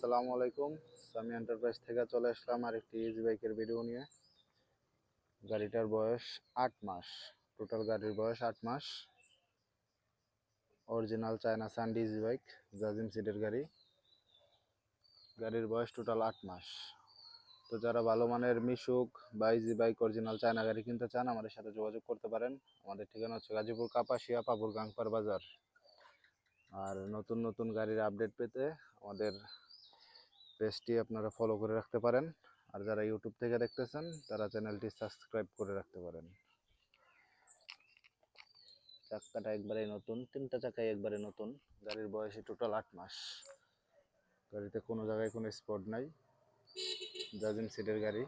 আসসালামু আলাইকুম। সামি এন্টারপ্রাইজ থেকে চলে আসলাম আরেকটি ইজি বাইকের ভিডিও নিয়ে। গাড়িটার বয়স 8 মাস। টোটাল গাড়ির বয়স 8 মাস। অরিজিনাল চায়না সানডি ইজি বাইক, জাজিম সিটের গাড়ি। গাড়ির বয়স টোটাল 8 মাস। তো যারা ভালো মানের মিশুক বা ইজি বাইক অরিজিনাল চায়না গাড়ি কিনতে চান আমাদের সাথে যোগাযোগ করতে পারেন। আমাদের ঠিকানা হচ্ছে গাজীপুর কাপাসিয়া পাপুর গাংপার বাজার। আর নতুন নতুন গাড়ির আপডেট পেতে আমাদের পেজটি আপনারা ফলো করে রাখতে পারেন। আর যারা ইউটিউব থেকে দেখতেছেন তারা চ্যানেলটি সাবস্ক্রাইব করে রাখতে পারেন। চাকাটা একবারে নতুন, তিনটা চাকাই একবারে নতুন। গাড়ির বয়সে টোটাল 8 মাস। গাড়িতে কোনো জায়গায় কোনো স্পট নাই। জাজিম সিটের গাড়ি।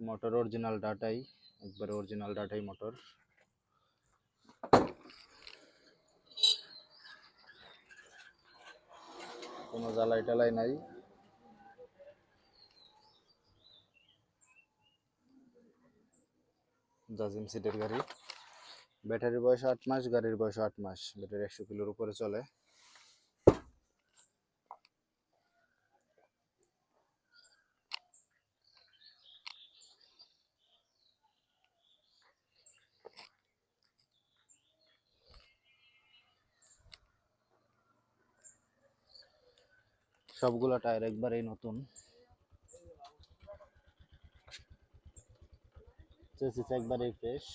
মোটর অরিজিনাল ডাটাই, একবারে অরিজিনাল ডাটাই মোটর। কোনো জ্বালাই টালাই নাই। জাজিম সিটের গাড়ি। ব্যাটারির বয়স 8 মাস, গাড়ির বয়স 8 মাস। ব্যাটারি 100 কিলোর উপরে চলে। সবগুলা টায়ার একবারেই নতুন। চেসিস একবারেই ফ্রেশ।